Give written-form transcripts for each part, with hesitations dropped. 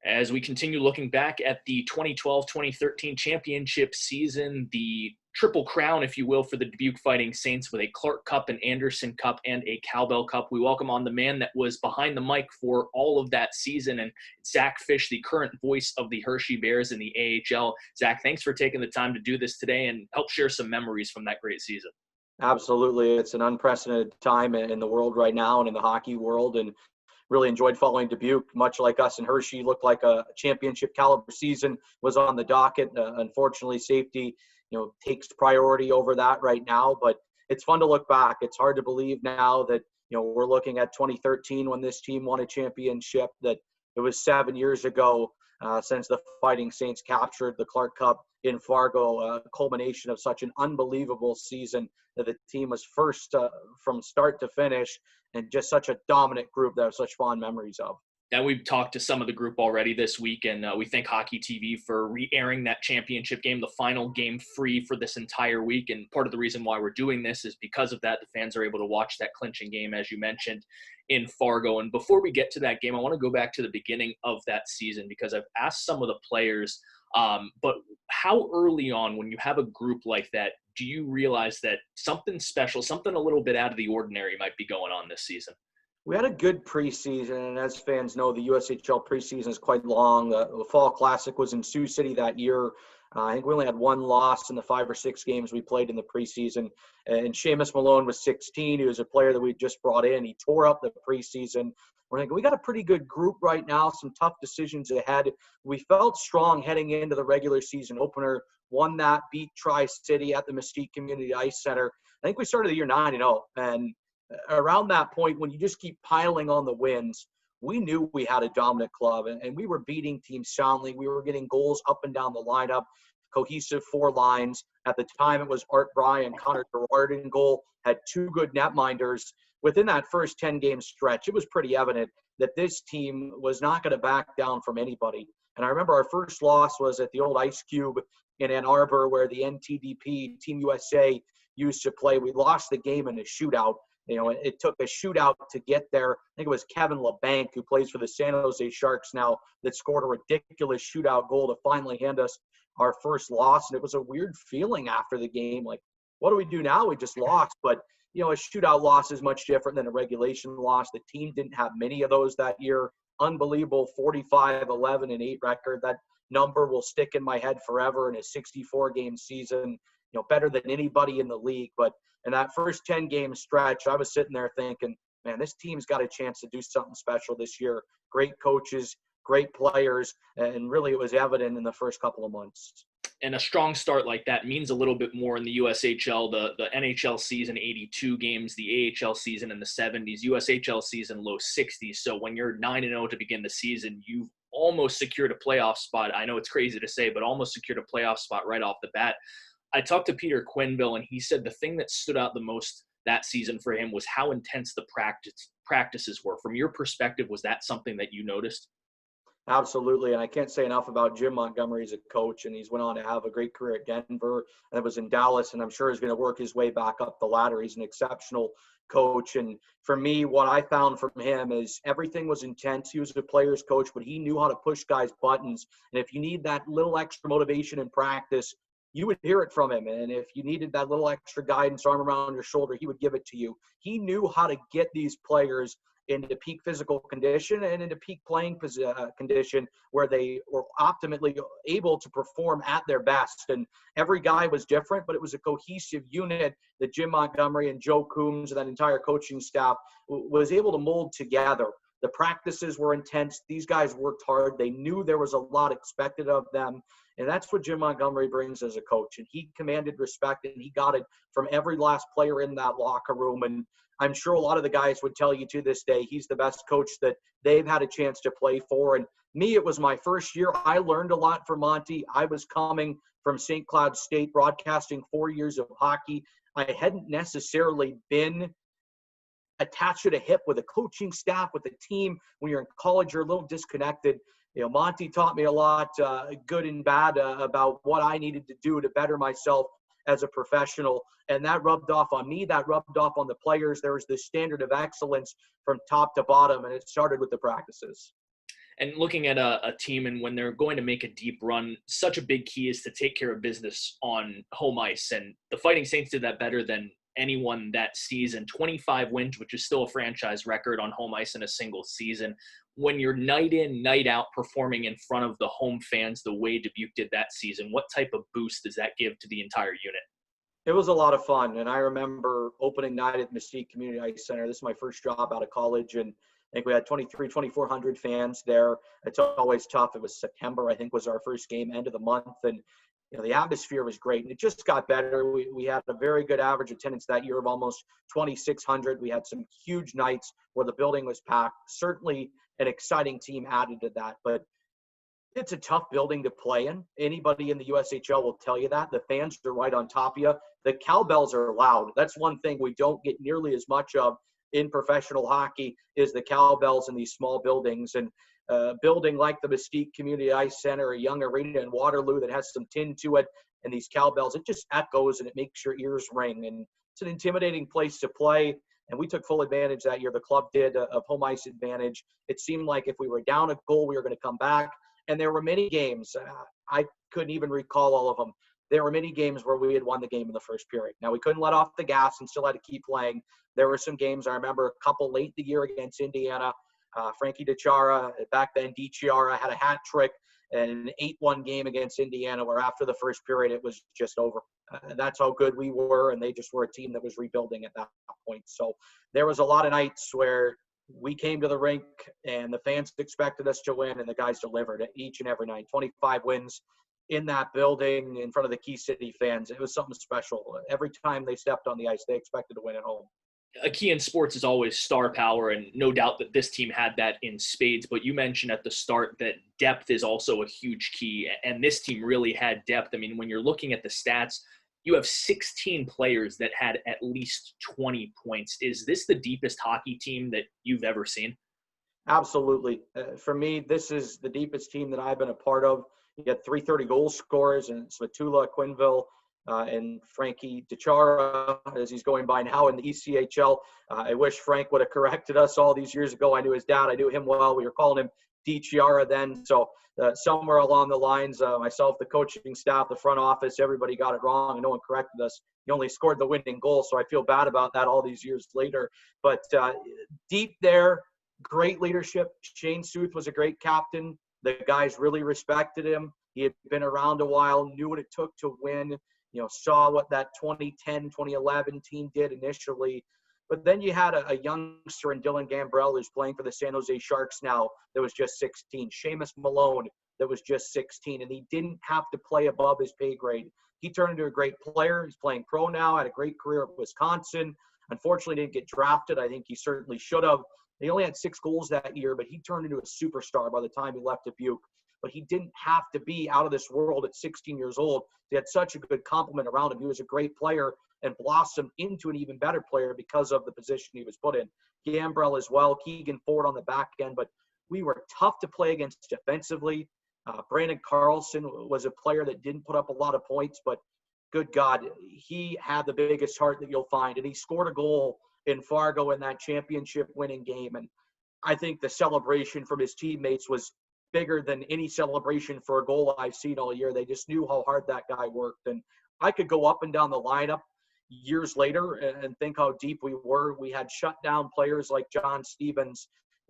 As we continue looking back at the 2012-2013 championship season, the Triple Crown, if you will, for the Dubuque Fighting Saints with a Clark Cup, an Anderson Cup, and a Cowbell Cup. We welcome on the man that was behind the mic for all of that season, and Zach Fisch, the current voice of the Hershey Bears in the AHL. Zach, thanks for taking the time to do this today and help share some memories from that great season. Absolutely. It's an unprecedented time in the world right now and in the hockey world, and really enjoyed following Dubuque. Much like us in Hershey, looked like a championship caliber season was on the docket. Unfortunately, safety, takes priority over that right now, but it's fun to look back. It's hard to believe now that, we're looking at 2013 when this team won a championship, that it was 7 years ago since the Fighting Saints captured the Clark Cup in Fargo, a culmination of such an unbelievable season that the team was first from start to finish, and just such a dominant group that I have such fond memories of. Now, we've talked to some of the group already this week, and we thank Hockey TV for re-airing that championship game, the final game, free for this entire week. And part of the reason why we're doing this is because of that. The fans are able to watch that clinching game, as you mentioned, in Fargo. And before we get to that game, I want to go back to the beginning of that season, because I've asked some of the players, but how early on, when you have a group like that, do you realize that something special, something a little bit out of the ordinary might be going on this season? We had a good preseason, and as fans know, the USHL preseason is quite long. The Fall Classic was in Sioux City that year. I think we only had one loss in the 5 or 6 games we played in the preseason. And Seamus Malone was 16. He was a player that we just brought in. He tore up the preseason. We're thinking, we got a pretty good group right now, some tough decisions ahead. We felt strong heading into the regular season opener, won that, beat Tri-City at the Mesquite Community Ice Center. I think we started the year 9-0, and around that point, when you just keep piling on the wins, we knew we had a dominant club, and we were beating teams soundly. We were getting goals up and down the lineup, cohesive 4 lines. At the time, it was Art Bryan, Connor Gerard in goal, had 2 good netminders. Within that first 10-game stretch, it was pretty evident that this team was not going to back down from anybody. And I remember our first loss was at the old Ice Cube in Ann Arbor, where the NTDP, Team USA, used to play. We lost the game in a shootout. It took a shootout to get there. I think it was Kevin LeBanc, who plays for the San Jose Sharks now, that scored a ridiculous shootout goal to finally hand us our first loss. And it was a weird feeling after the game. Like, what do we do now? We just lost. But, a shootout loss is much different than a regulation loss. The team didn't have many of those that year. Unbelievable 45-11-8 record. That number will stick in my head forever in a 64-game season. Better than anybody in the league. But in that first 10-game stretch, I was sitting there thinking, man, this team's got a chance to do something special this year. Great coaches, great players, and really it was evident in the first couple of months. And a strong start like that means a little bit more in the USHL, the NHL season, 82 games, the AHL season in the 70s, USHL season, low 60s. So when you're 9-0 to begin the season, you've almost secured a playoff spot. I know it's crazy to say, but almost secured a playoff spot right off the bat. I talked to Peter Quinville, and he said the thing that stood out the most that season for him was how intense the practices were. From your perspective, was that something that you noticed? Absolutely, and I can't say enough about Jim Montgomery as a coach, and he's went on to have a great career at Denver, and it was in Dallas, and I'm sure he's going to work his way back up the ladder. He's an exceptional coach, and for me, what I found from him is everything was intense. He was a player's coach, but he knew how to push guys' buttons, and if you need that little extra motivation in practice, you would hear it from him. And if you needed that little extra guidance, arm around your shoulder, he would give it to you. He knew how to get these players into peak physical condition and into peak playing condition where they were optimally able to perform at their best. And every guy was different, but it was a cohesive unit that Jim Montgomery and Joe Coombs and that entire coaching staff was able to mold together. The practices were intense. These guys worked hard. They knew there was a lot expected of them. And that's what Jim Montgomery brings as a coach. And he commanded respect, and he got it from every last player in that locker room. And I'm sure a lot of the guys would tell you to this day, he's the best coach that they've had a chance to play for. And me, it was my first year. I learned a lot from Monty. I was coming from St. Cloud State, broadcasting 4 years of hockey. I hadn't necessarily been attached to the hip with a coaching staff, with a team. When you're in college, you're a little disconnected. Monty taught me a lot, good and bad, about what I needed to do to better myself as a professional. And that rubbed off on me. That rubbed off on the players. There was this standard of excellence from top to bottom, and it started with the practices. And looking at a team, and when they're going to make a deep run, such a big key is to take care of business on home ice. And the Fighting Saints did that better than anyone that season. 25 wins, which is still a franchise record on home ice in a single season. When you're night in, night out performing in front of the home fans the way Dubuque did that season, what type of boost does that give to the entire unit? It was a lot of fun. And I remember opening night at Mesquite Community Ice Center. This is my first job out of college. And I think we had 2,400 fans there. It's always tough. It was September, I think, was our first game, end of the month. And, the atmosphere was great. And it just got better. We had a very good average attendance that year of almost 2,600. We had some huge nights where the building was packed. Certainly an exciting team added to that. But it's a tough building to play in. Anybody in the USHL will tell you that. The fans are right on top of you. The cowbells are loud. That's one thing we don't get nearly as much of in professional hockey is the cowbells in these small buildings. And a building like the Mesquite Community Ice Center, a young arena in Waterloo that has some tin to it, and these cowbells, it just echoes and it makes your ears ring. And it's an intimidating place to play. And we took full advantage that year. The club did of home ice advantage. It seemed like if we were down a goal, we were going to come back. And there were many games, I couldn't even recall all of them. There were many games where we had won the game in the first period. Now, we couldn't let off the gas and still had to keep playing. There were some games, I remember a couple late in the year against Indiana. Frankie DiChiara, back then DiChiara, had a hat trick and an 8-1 game against Indiana where after the first period, it was just over. That's how good we were, and they just were a team that was rebuilding at that point. So there was a lot of nights where we came to the rink and the fans expected us to win, and the guys delivered each and every night. 25 wins in that building in front of the Key City fans. It was something special. Every time they stepped on the ice, they expected to win at home. A key in sports is always star power, and no doubt that this team had that in spades. But you mentioned at the start that depth is also a huge key, and this team really had depth. I mean, when you're looking at the stats, you have 16 players that had at least 20 points. Is this the deepest hockey team that you've ever seen? Absolutely. For me, this is the deepest team that I've been a part of. You got 330 goal scorers, and Svatula, Quinville, and Frankie DiChiara, as he's going by now in the ECHL. I wish Frank would have corrected us all these years ago. I knew his dad. I knew him well. We were calling him DiChiara then. So somewhere along the lines, myself, the coaching staff, the front office, everybody got it wrong, and no one corrected us. He only scored the winning goal, so I feel bad about that all these years later. But deep there, great leadership. Shane Suth was a great captain. The guys really respected him. He had been around a while, knew what it took to win. Saw what that 2010, 2011 team did initially. But then you had a youngster in Dylan Gambrell who's playing for the San Jose Sharks now that was just 16. Seamus Malone that was just 16. And he didn't have to play above his pay grade. He turned into a great player. He's playing pro now, had a great career at Wisconsin. Unfortunately, didn't get drafted. I think he certainly should have. He only had 6 goals that year, but he turned into a superstar by the time he left Dubuque. But he didn't have to be out of this world at 16 years old. He had such a good complement around him. He was a great player and blossomed into an even better player because of the position he was put in. Gambrell as well, Keegan Ford on the back end. But we were tough to play against defensively. Brandon Carlson was a player that didn't put up a lot of points, but good God, he had the biggest heart that you'll find. And he scored a goal in Fargo in that championship winning game. And I think the celebration from his teammates was bigger than any celebration for a goal I've seen all year. They just knew how hard that guy worked. And I could go up and down the lineup years later and think how deep we were. We had shut down players like John Stevens.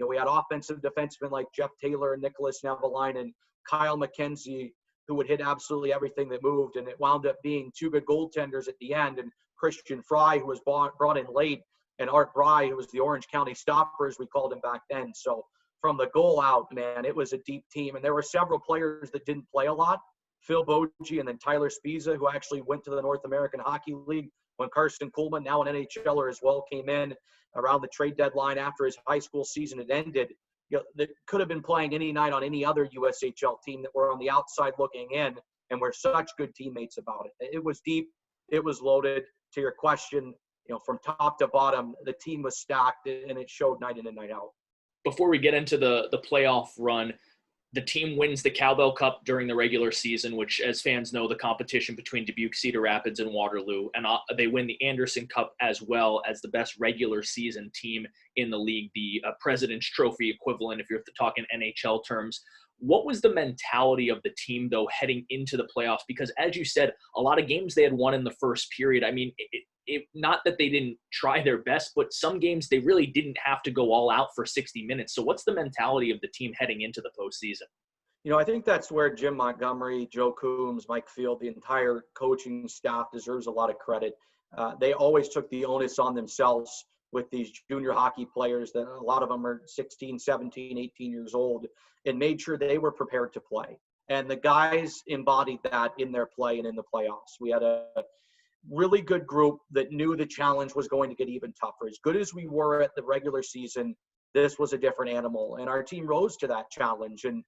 We had offensive defensemen like Jeff Taylor and Nicholas Nevelainen and Kyle McKenzie, who would hit absolutely everything that moved. And it wound up being 2 good goaltenders at the end. And Christian Fry, who was brought in late, and Art Bry, who was the Orange County Stoppers, we called him back then. So from the goal out, man, it was a deep team. And there were several players that didn't play a lot. Phil Bogie and then Tyler Spiza, who actually went to the North American Hockey League when Carson Kuhlman, now an NHLer as well, came in around the trade deadline after his high school season had ended. That could have been playing any night on any other USHL team that were on the outside looking in, and we're such good teammates about it. It was deep. It was loaded. To your question, from top to bottom, the team was stacked, and it showed night in and night out. Before we get into the playoff run, The team wins the Cowbell Cup during the regular season, which, as fans know, the competition between Dubuque, Cedar Rapids, and Waterloo. And they win the Anderson Cup as well as the best regular season team in the league, the President's Trophy equivalent, if you're talking NHL terms. What was the mentality of the team, though, heading into the playoffs? Because, as you said, a lot of games they had won in the first period. I mean, not that they didn't try their best, but some games they really didn't have to go all out for 60 minutes. So what's the mentality of the team heading into the postseason? I think that's where Jim Montgomery, Joe Coombs, Mike Field, the entire coaching staff deserves a lot of credit. They always took the onus on themselves with these junior hockey players that a lot of them are 16, 17, 18 years old, and made sure they were prepared to play. And the guys embodied that in their play and in the playoffs. We had a really good group that knew the challenge was going to get even tougher. As good as we were at the regular season, this was a different animal, and our team rose to that challenge. And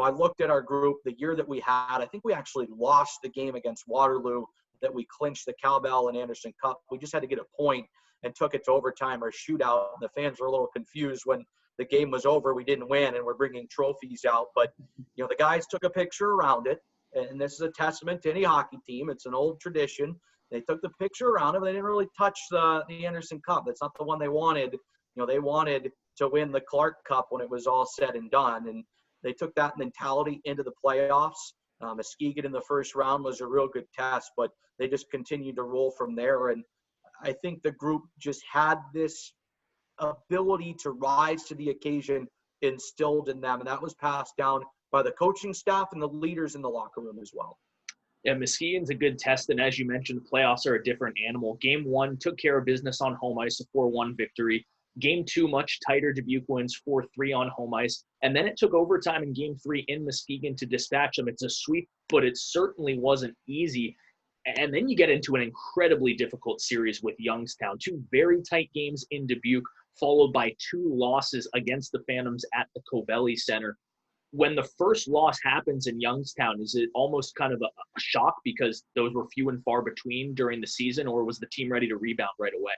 I looked at our group the year that we had. I think we actually lost the game against Waterloo that we clinched the Cowbell and Anderson Cup. We just had to get a point and took it to overtime or shootout. The fans were a little confused when the game was over. We didn't win, and we're bringing trophies out. But, the guys took a picture around it, and this is a testament to any hockey team. It's an old tradition. They took the picture around it, but they didn't really touch the Anderson Cup. That's not the one they wanted. They wanted to win the Clark Cup when it was all said and done, and they took that mentality into the playoffs. Muskegon in the first round was a real good test, but they just continued to roll from there. And I think the group just had this ability to rise to the occasion instilled in them, and that was passed down by the coaching staff and the leaders in the locker room as well. Yeah, Muskegon's a good test, and as you mentioned, the playoffs are a different animal. Game 1 took care of business on home ice, a 4-1 victory. Game 2, much tighter. Dubuque wins 4-3 on home ice. And then it took overtime in Game 3 in Muskegon to dispatch them. It's a sweep, but it certainly wasn't easy. And then you get into an incredibly difficult series with Youngstown. 2 very tight games in Dubuque, followed by 2 losses against the Phantoms at the Covelli Center. When the first loss happens in Youngstown, is it almost kind of a shock because those were few and far between during the season, or was the team ready to rebound right away?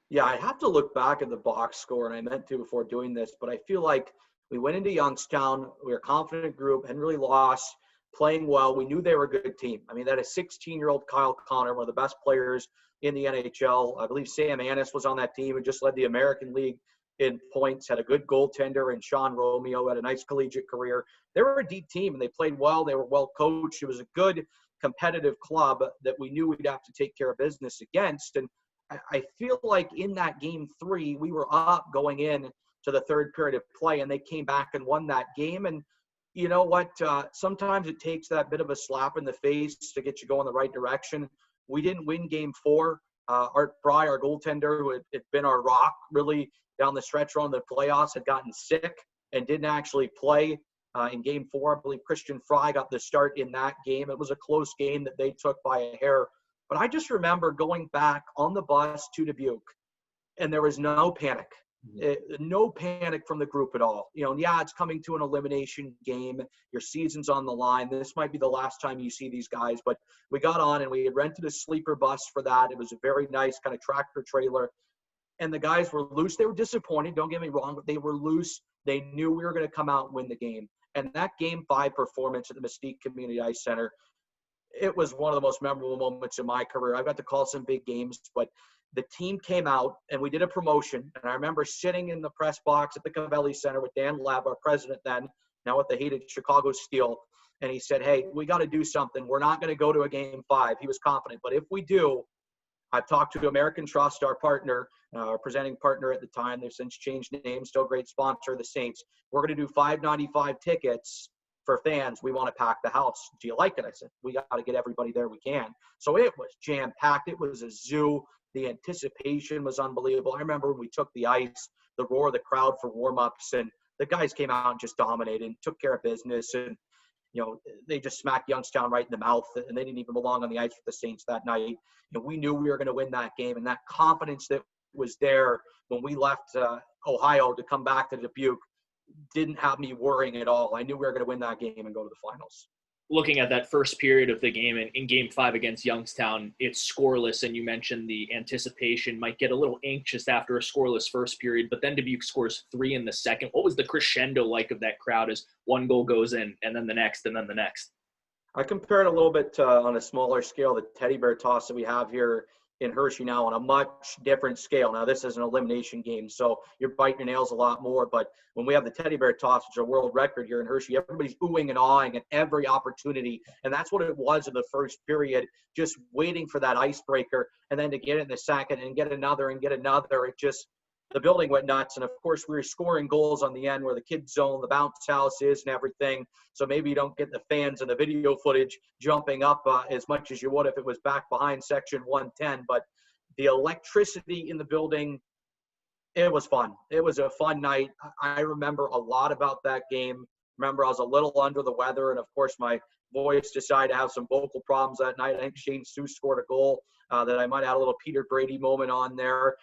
Yeah, I have to look back at the box score, and I meant to before doing this, but I feel like we went into Youngstown, we were a confident group, hadn't really lost, playing well. We knew they were a good team. I mean, that a 16-year-old Kyle Connor, one of the best players in the NHL. I believe Sam Annis was on that team and just led the American League in points, had a good goaltender, and Sean Romeo had a nice collegiate career. They were a deep team, and they played well. They were well coached. It was a good competitive club that we knew we'd have to take care of business against. And I feel like in that Game 3, we were up going in to the third period of play, and they came back and won that game. And you know what? Sometimes it takes that bit of a slap in the face to get you going the right direction. We didn't win Game 4. Art Fry, our goaltender, who had been our rock really down the stretch run of the playoffs, had gotten sick and didn't actually play in Game 4. I believe Christian Fry got the start in that game. It was a close game that they took by a hair. But I just remember going back on the bus to Dubuque, and there was no panic. No panic from the group at all. Yeah, it's coming to an elimination game. Your season's on the line. This might be the last time you see these guys. But we got on, and we had rented a sleeper bus for that. It was a very nice kind of tractor trailer. And the guys were loose. They were disappointed, don't get me wrong, but they were loose. They knew we were going to come out and win the game. And that Game 5 performance at the Mesquite Community Ice Center, it was one of the most memorable moments in my career. I got to call some big games, but the team came out and we did a promotion. And I remember sitting in the press box at the Covelli Center with Dan Lab, our president then, now with the hated Chicago Steel. And he said, hey, we got to do something. We're not going to go to a Game 5. He was confident. But if we do, I've talked to American Trust, our partner, our presenting partner at the time. They've since changed names, still a great sponsor, the Saints. We're going to do $5.95 tickets for fans. We want to pack the house. Do you like it? I said, we got to get everybody there we can. So it was jam-packed. It was a zoo. The anticipation was unbelievable. I remember when we took the ice, the roar of the crowd for warm-ups, and the guys came out and just dominated and took care of business. And, they just smacked Youngstown right in the mouth, and they didn't even belong on the ice with the Saints that night. We knew we were going to win that game, and that confidence that was there when we left Ohio to come back to Dubuque didn't have me worrying at all. I knew we were going to win that game and go to the finals. looking at that first period of the game in game 5 against Youngstown, it's scoreless. And you mentioned the anticipation might get a little anxious after a scoreless first period, but then Dubuque scores 3 in the second. What was the crescendo like of that crowd as one goal goes in and then the next and then the next? I compare it a little bit on a smaller scale, the teddy bear toss that we have here in Hershey now on a much different scale. Now, this is an elimination game, so you're biting your nails a lot more. But when we have the teddy bear toss, which is a world record here in Hershey, everybody's oohing and awing at every opportunity. And that's what it was in the first period, just waiting for that icebreaker. And then to get it in the second and get another and get another, it just, the building went nuts. And of course, we were scoring goals on the end where the kids zone, the bounce house is and everything. So maybe you don't get the fans and the video footage jumping up as much as you would if it was back behind section 110. But the electricity in the building, it was fun. It was a fun night. I remember a lot about that game. Remember, I was a little under the weather. And of course, my voice decided to have some vocal problems that night. I think Shane Seuss scored a goal that I might have had a little Peter Brady moment on there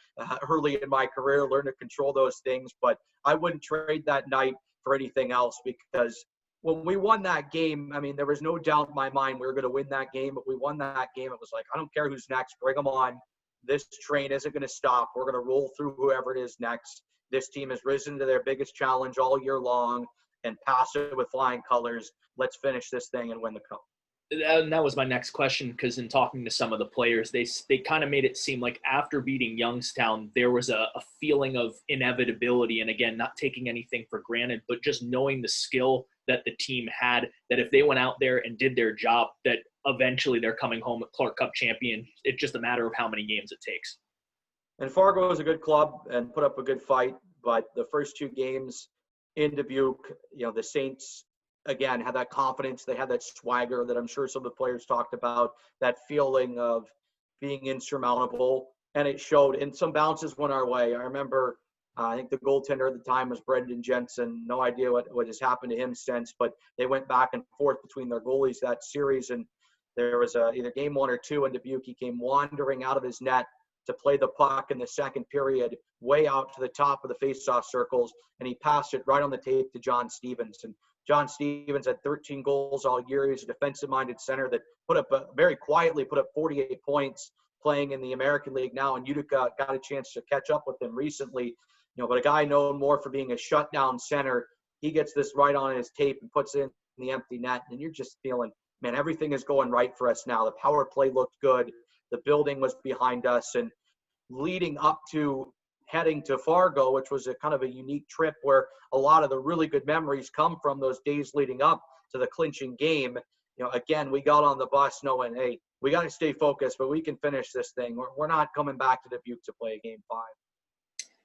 early in my career, learn to control those things. But I wouldn't trade that night for anything else, because when we won that game, I mean, there was no doubt in my mind we were going to win that game. But we won that game. It was like, I don't care who's next. Bring them on. This train isn't going to stop. We're going to roll through whoever it is next. This team has risen to their biggest challenge all year long and pass it with flying colors. Let's finish this thing and win the cup. And that was my next question, because in talking to some of the players, they kind of made it seem like after beating Youngstown, there was a feeling of inevitability. And again, not taking anything for granted, but just knowing the skill that the team had, that if they went out there and did their job, that eventually they're coming home a Clark Cup champion. It's just a matter of how many games it takes. And Fargo is a good club and put up a good fight, but the first 2 games in Dubuque, the Saints, again, had that confidence. They had that swagger that I'm sure some of the players talked about, that feeling of being insurmountable. And it showed. And some bounces went our way. I remember, I think the goaltender at the time was Brendan Jensen. No idea what has happened to him since, but they went back and forth between their goalies that series. And there was either game 1 or 2 in Dubuque. He came wandering out of his net to play the puck in the second period, way out to the top of the faceoff circles, and he passed it right on the tape to John Stevens. And John Stevens had 13 goals all year. He's a defensive-minded center that very quietly put up 48 points playing in the American League now, and Utica got a chance to catch up with him recently. But a guy known more for being a shutdown center, he gets this right on his tape and puts it in the empty net, and you're just feeling, man, everything is going right for us now. The power play looked good. The building was behind us, and leading up to heading to Fargo, which was a kind of a unique trip where a lot of the really good memories come from those days leading up to the clinching game. Again, we got on the bus knowing, hey, we got to stay focused, but we can finish this thing. We're not coming back to Dubuque to play game 5.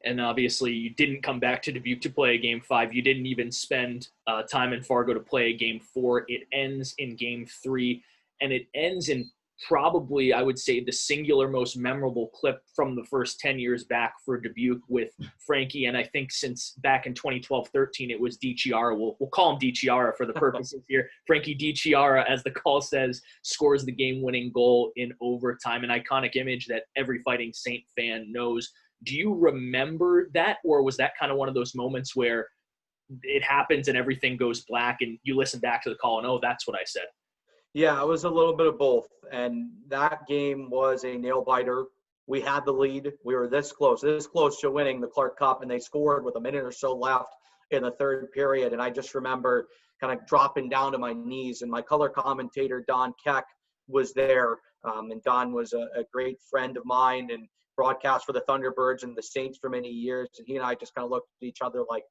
And obviously, you didn't come back to Dubuque to play a game 5. You didn't even spend time in Fargo to play a game 4. It ends in game 3, and it ends in probably, I would say, the singular most memorable clip from the first 10 years back for Dubuque with Frankie. And I think since back in 2012-13, it was DiChiara. We'll call him DiChiara for the purposes here. Frankie DiChiara, as the call says, scores the game-winning goal in overtime, an iconic image that every Fighting Saint fan knows. Do you remember that, or was that kind of one of those moments where it happens and everything goes black and you listen back to the call and, oh, that's what I said? Yeah, it was a little bit of both. And that game was a nail-biter. We had the lead. We were this close to winning the Clark Cup, and they scored with a minute or so left in the third period. And I just remember kind of dropping down to my knees. And my color commentator, Don Keck, was there. And Don was a great friend of mine and broadcast for the Thunderbirds and the Saints for many years. And he and I just kind of looked at each other like,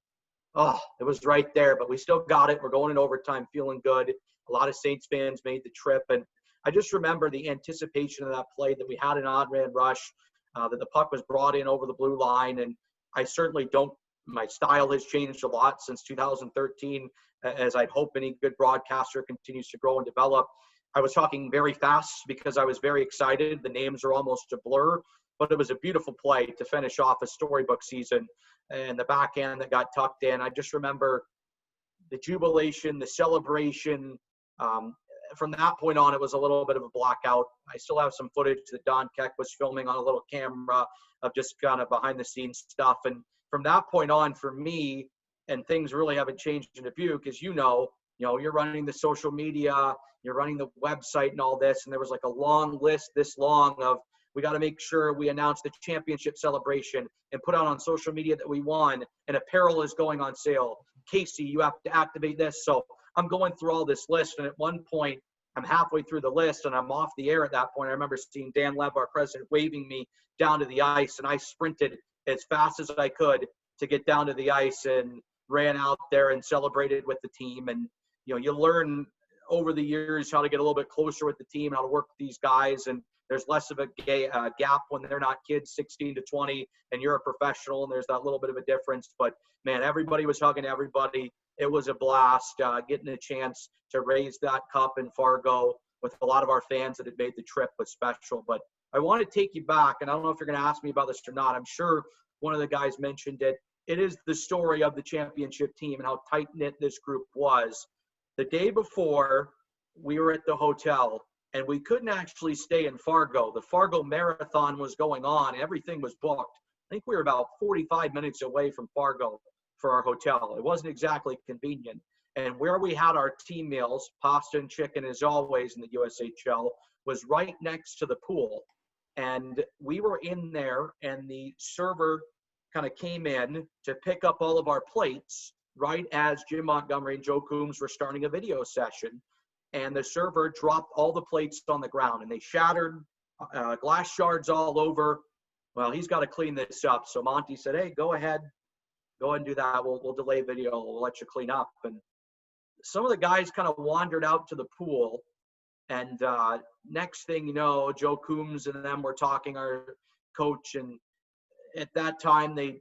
oh, it was right there, but we still got it. We're going in overtime, feeling good. A lot of Saints fans made the trip. And I just remember the anticipation of that play, that we had an odd man rush, that the puck was brought in over the blue line. And I certainly my style has changed a lot since 2013, as I'd hope any good broadcaster continues to grow and develop. I was talking very fast because I was very excited. The names are almost a blur, but it was a beautiful play to finish off a storybook season, and the backhand that got tucked in. I just remember the jubilation, the celebration. From that point on, it was a little bit of a blackout. I still have some footage that Don Keck was filming on a little camera of just kind of behind the scenes stuff. And from that point on, for me, and things really haven't changed in Dubuque, as you know, you're running the social media, you're running the website and all this. And there was like a long list this long of, we got to make sure we announce the championship celebration and put out on social media that we won, and apparel is going on sale. Casey, you have to activate this. So I'm going through all this list. And at one point, I'm halfway through the list and I'm off the air at that point. I remember seeing Dan Lev, our president, waving me down to the ice, and I sprinted as fast as I could to get down to the ice and ran out there and celebrated with the team. And, you learn over the years how to get a little bit closer with the team, how to work with these guys. And there's less of a gap when they're not kids 16 to 20 and you're a professional, and there's that little bit of a difference. But man, everybody was hugging everybody. It was a blast getting a chance to raise that cup in Fargo with a lot of our fans that had made the trip was special. But I want to take you back, and I don't know if you're going to ask me about this or not. I'm sure one of the guys mentioned it. It is the story of the championship team and how tight-knit this group was. The day before, we were at the hotel, and we couldn't actually stay in Fargo. The Fargo Marathon was going on. Everything was booked. I think we were about 45 minutes away from Fargo for our hotel. It wasn't exactly convenient. And where we had our team meals, pasta and chicken as always in the USHL, was right next to the pool. And we were in there, and the server kind of came in to pick up all of our plates right as Jim Montgomery and Joe Coombs were starting a video session. And the server dropped all the plates on the ground, and they shattered, glass shards all over. Well, he's got to clean this up. So Monty said, hey, go ahead and do that. We'll delay video. We'll let you clean up. And some of the guys kind of wandered out to the pool. And next thing you know, Joe Coombs and them were talking, our coach. And at that time, they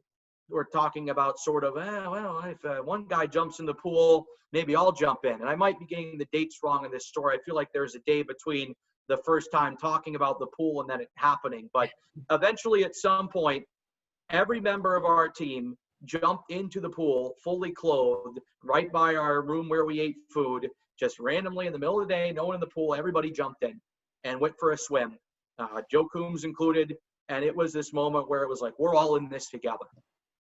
were talking about sort of, if one guy jumps in the pool, maybe I'll jump in. And I might be getting the dates wrong in this story. I feel like there's a day between the first time talking about the pool and then it happening. But eventually, at some point, every member of our team jumped into the pool fully clothed right by our room where we ate food, just randomly in the middle of the day, no one in the pool. Everybody jumped in and went for a swim, Joe Coombs included. And it was this moment where it was like, we're all in this together.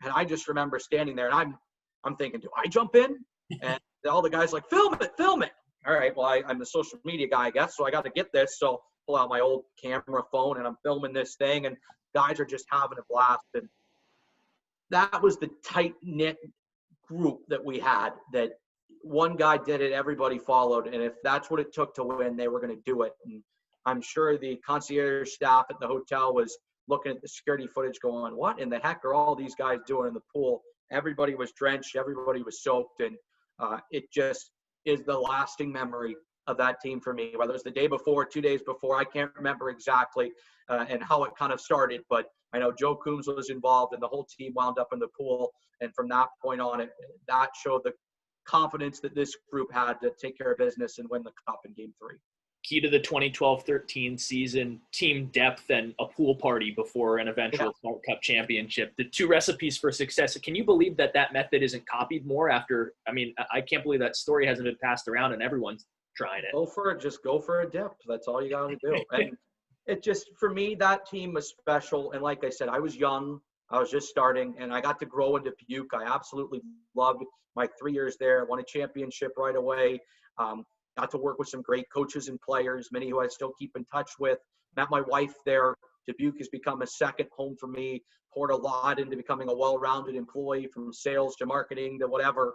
And I just remember standing there, and I'm thinking, do I jump in? And all the guys like, film it. All right, well, I'm the social media guy, I guess, so I got to get this. So pull out my old camera phone, and I'm filming this thing, and guys are just having a blast. And that was the tight-knit group that we had, that one guy did it, everybody followed. And if that's what it took to win, they were going to do it. And I'm sure the concierge staff at the hotel was looking at the security footage going, what in the heck are all these guys doing in the pool? Everybody was drenched. Everybody was soaked. And it just is the lasting memory of that team for me, whether it's the day before, 2 days before, I can't remember exactly and how it kind of started, but I know Joe Coombs was involved and the whole team wound up in the pool. And from that point on, that showed the confidence that this group had to take care of business and win the cup in Game 3. Key to the 2012-13 season, team depth and a pool party before an eventual Smart Cup championship. The two recipes for success. Can you believe that method isn't copied more after? I mean, I can't believe that story hasn't been passed around and everyone's trying it. Go for it. Just go for a dip. That's all you got to do. And it just, for me, that team was special. And like I said, I was young. I was just starting, and I got to grow into Dubuque. I absolutely loved my 3 years there. Won a championship right away. Got to work with some great coaches and players, many who I still keep in touch with. Met my wife there. Dubuque has become a second home for me. Poured a lot into becoming a well-rounded employee, from sales to marketing to whatever,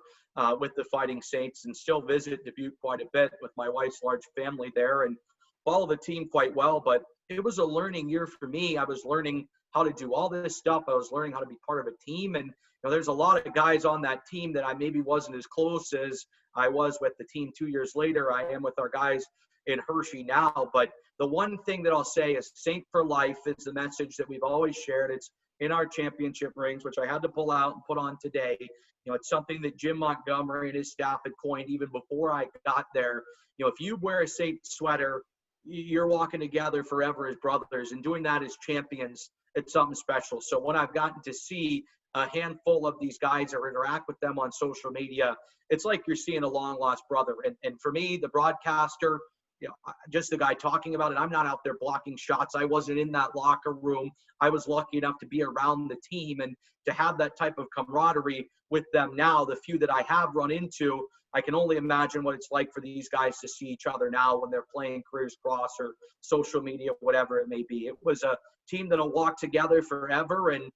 with the Fighting Saints, and still visit Dubuque quite a bit with my wife's large family there and follow the team quite well. But it was a learning year for me. I was learning how to do all this stuff. I was learning how to be part of a team. And there's a lot of guys on that team that I maybe wasn't as close as I was with the team 2 years later. I am with our guys in Hershey now. But the one thing that I'll say is Saint for life is the message that we've always shared. It's in our championship rings, which I had to pull out and put on today. It's something that Jim Montgomery and his staff had coined even before I got there. If you wear a Saint sweater, you're walking together forever as brothers, and doing that as champions, it's something special. So when I've gotten to see a handful of these guys or interact with them on social media, it's like you're seeing a long lost brother. And for me, the broadcaster, just the guy talking about it, I'm not out there blocking shots. I wasn't in that locker room. I was lucky enough to be around the team and to have that type of camaraderie with them now. The few that I have run into, I can only imagine what it's like for these guys to see each other now when they're playing Careers Cross or social media, whatever it may be. It was a team that'll walk together forever. And,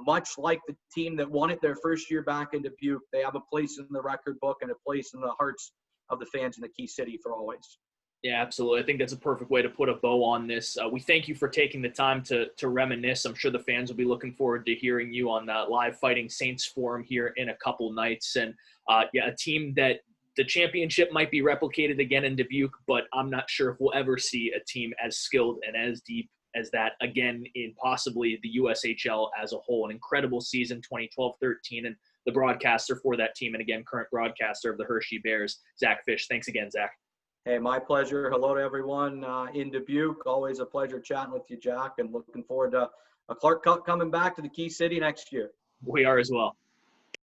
much like the team that won it their first year back in Dubuque, they have a place in the record book and a place in the hearts of the fans in the Key City for always. Yeah, absolutely. I think that's a perfect way to put a bow on this. We thank you for taking the time to reminisce. I'm sure the fans will be looking forward to hearing you on the live Fighting Saints forum here in a couple nights. And a team that the championship might be replicated again in Dubuque, but I'm not sure if we'll ever see a team as skilled and as deep as that again in possibly the USHL as a whole. An incredible season, 2012-13, and the broadcaster for that team, and again, current broadcaster of the Hershey Bears, Zach Fisch. Thanks again, Zach. Hey, my pleasure. Hello to everyone in Dubuque. Always a pleasure chatting with you, Jack, and looking forward to a Clark Cup coming back to the Key City next year. We are as well.